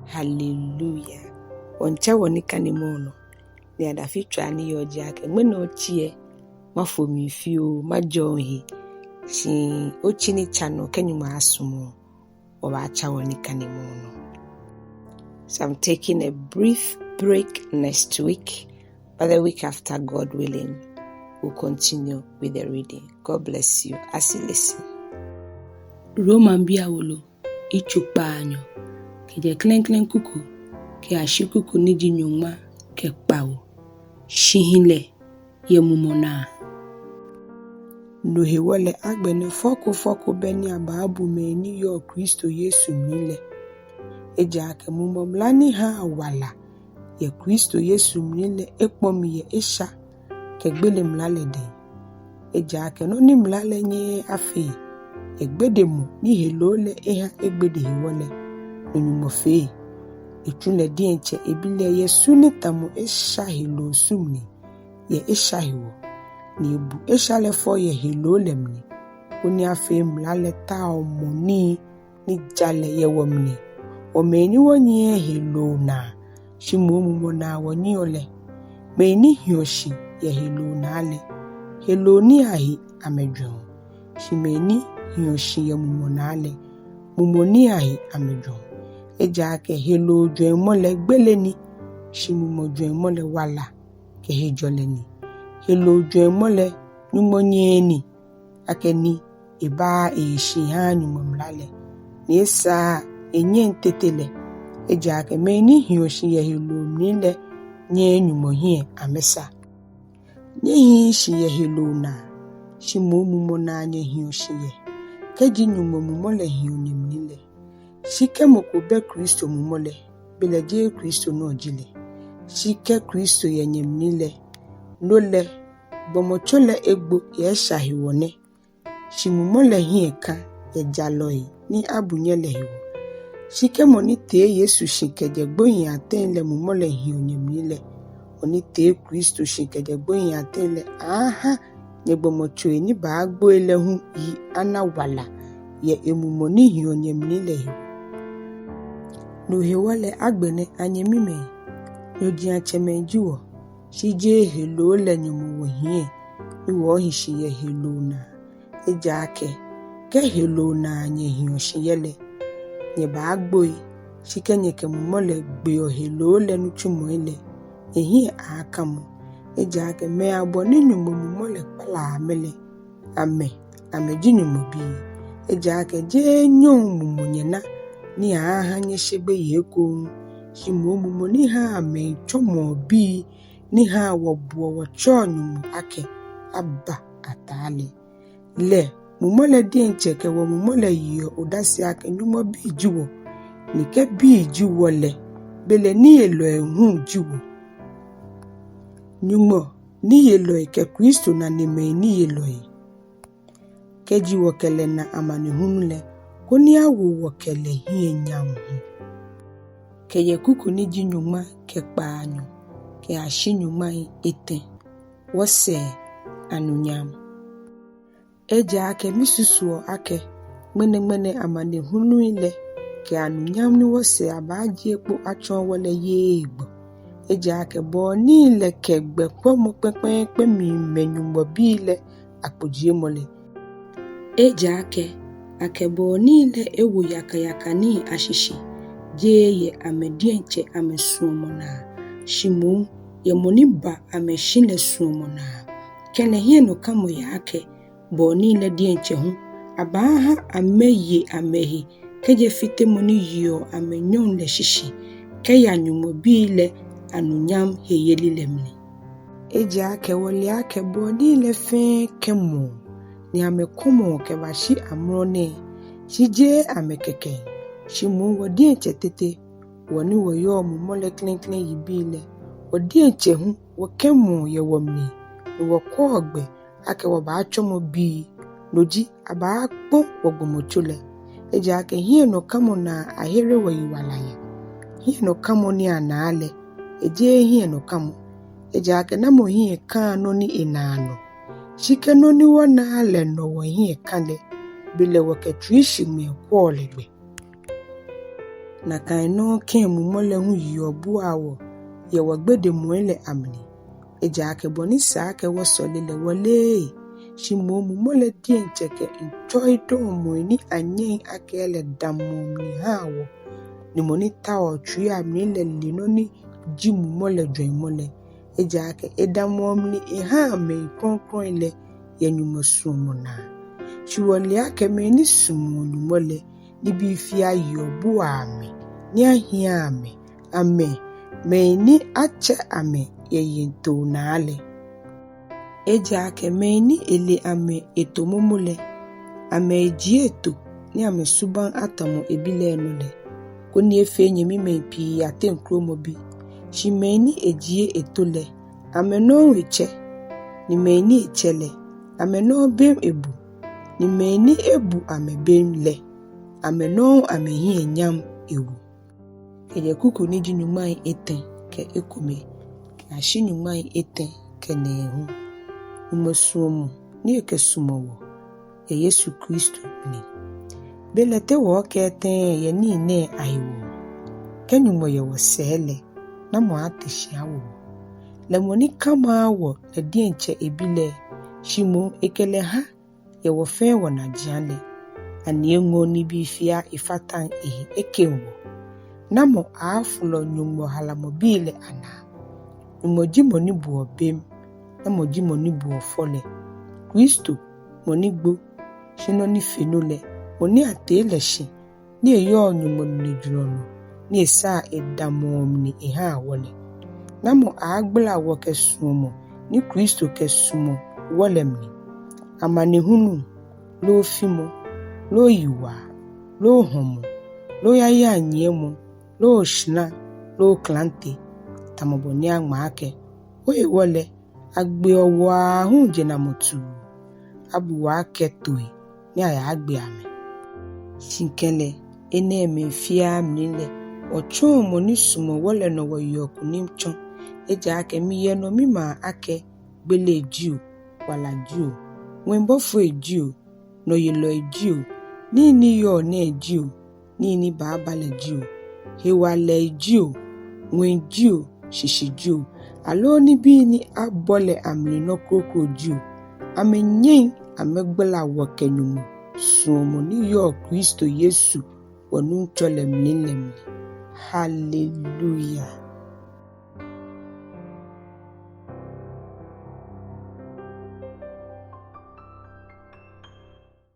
Hallelujah. Oncha woni kanimono. Ni adafitwa ni yoji ake. Mwene ochie. Mafomifio. Majonhi. Si ochini chano. Kenyuma asumo. Wacha woni kanimono. So I'm taking a brief break next week. But the week after, God willing, we'll continue with the reading. God bless you as you listen. Romabii Awolo. Ichukpanyo. Keje klen kuku. Ke ashikuku niji Nyɔŋmɔ ke kpawo. Shihilɛ ye mumɔ. Nuhiwale agbene foko beni ababu me ni yo Kristo Yesu mile. Eja ke mumɔ mlani ha awala. Ye Kristo Yesu mile ekpomi ye esha. Ke gbele mlale de. Eja ke no ni mlale nye afi. Egbede mu ni helole eha egbede hiwale. Nyɔŋmɔ fe. Etule dienche ebile Yesu ni tamu esha helo sumni. Ye esha hiwo. Ni ebu esha lefo ye helole mni. Oni afi mlale ta omoni ni jale ye womni. Omeni wonye helo na. Shimu mumɔ na wonyi ole. Meni hioshi ye helo na ale. Helo ni ahi amedjon. Shimeni hioshi ye mumɔ na ale. Mumɔ ni ahi amedjon. Eja ke helo Nyɔŋmɔ gbele ni. Shimumɔ Nyɔŋmɔ wala ke hejole ni. Helo Nyɔŋmɔ nyumɔ nyeni. Ake ni eba eshi ha nyumɔ mlale. Ni esa enye ntetele. Eja ke meni hioshi ye helo mnile nye nyumɔ hie amesa. Nye hishi ye helo na. Shimu mumɔ na nye hioshi ye. Keji nyumɔ mumɔ le hioni mnile. Shike mokobe Kristo mumole, beleje Kristo no jile. Shike Kristo ye nyemnile, nole, bomochole egbo ye shahiwone. Shimumole hieka ye jaloi, ni abunyele hiwo. Shike monite Yesu shikeje gboyin atenle mumole hiyo nyemnile. Onite Kristo shikeje gboyin atenle, aha, nye bomochoe ni baagbo ele hu yi anawala, ye emumoni hiyo nyemnile hiwo. Nuhiwale agbene anyemime. Nyojia chemenjiwo. Shije helo le nyumu hie. Iwo hishi ye helo na. Eja ake. Ke helo na anye hioshiyele. Nye baagboi. Shike nye ke mumole gbeo helo le nuchumo ele. Ehie akamu. Eja ake me aboni nyumu mumole pala amele. Ameji Nyɔŋmɔbii. Eja ake je nyong mumunyena. Ni aha nye shebe yeko. Shimu mumɔ ni ha ame chomo bi. Ni ha wabuwa wachonyu ake. Abba atale. Le mumole diencheke wa mumole yiyo udasi ake nyumo bi jiwo. Nike bi jiwo le. Bele ni eloe jiwo. Nyumo ni eloe ke Kristo na nime ni eloe. Ke jiwo kele na amani hunule. Koni awu wakele hie nyamu. Ke ye kuku niji Nyɔŋmɔ ke kpanyo. Ke ashi Nyɔŋmɔ ete. Wɔsɛɛ anunyam. Eja ake misusuo ake. Mene amane hunu ile. Ke anunyam ni wɔsɛɛ abaji ekpo achon wale yegbo. Eja ake bo ni ile kegbe kwa mokpekpe mi Nyɔŋmɔbii ile akpojie mole. Eja akebo niile ewu yaka ni ashishi. Je amedienche suɔmɔ na. Shimu ye moniba shine suɔmɔ na. Kene hieno kamo yake. Bo niile dienche hu. Abaha ameye amehi. Keje fite moni yo amenyon le shishi. Keya Nyɔŋmɔbii le anunyam heyeli lemni. Eja ake wole ake bo niile fe kemo. Ni amekomo kebashi amrone. Shije amekeke. Shimu wadienche tete. Wani wayo mumole klen yibile. Wadienche hu wakemo ye womni. Wakogbe ake wabachomo bi. Noji abakpo wagomochule. Eja ake hieno kamo na ahere wayiwalaye. Hieno kamo ni anaale. Eje hieno kamo. Eja ake namo hie kano ni inano. Shike no ni wana ale no wahie kale. Bile wake tuishi mwe kuolegwe. na kan no ken mumɔ le hu yobu awo ye wagbede moile amni eja ke boni sa ke wosole le wole shimo mumɔ le dien cheke enjoy do moini anyen akele damomni hawo ni moni tawo twi amni le linoni ji mumɔ le dwemole eja ke edamomni ha me kronkron le yenyumo suɔmɔ na chiwole ake me ni sumo nyumole ni bi fia yobu ame ni ahia ame me ni ache ame yeyento naale eja ke me ni ele ame etomomole ame ejieto ni ame suban atomo ebile no le koni efe nyemi me pi atenkro mobi shi me ni ejie etole ame no eche ni me ni echele ame no bem ebu ni me ni ebu ame bem le ame no ame hi enyam ewu eje kuku ni jinyumai eten ke ekome ke ashinyumai eten ke nehu umosuomo ni ekɛsumɔ ye Yesu Kristo ni belete wo ke eten ye ni ne aiwo kenyumɔ ye wɔsɛɛ le na mo atehia wo le moni kama wo le dienche ebile shimo ekele ha ye wo fe wo na jiale ani enwo ni bi fia ifatan ekenwo na mo afulo nyɔŋmɔ halamobile ana umoji moni bu obem na moji moni bu ofole Kristo moni gbo shino ni fenole moni atele shi ni eyo nyɔŋmɔ ni julono ni esa edamomni ha wole na mo agbla wo kɛsumɔ ni Kristo kɛsumɔ wolemni amane hunu lo fimo lo yiwa lo homo lo yaya nyemo lo shna lo klante tamoboni agmaake oye wole agbe owo ahun jena motu abuwa ketoi ni aya agbe ame shinkele ene me fia mnile ocho mo ni sumo wole no wo yoku ni chon eja ake mi ye no mi ma ake gbele jiu wala jiu wenbo fu ejiu no yelo ejiu ni yo ne ejiu ni baba le jiu he wale ejiu wen jiu shishi jiu alo ni bi ni abole amli no krokro jiu amenyen amegbela wo kenyumu suomo ni yo Kristo Yesu wonu chole mlilem hallelujah.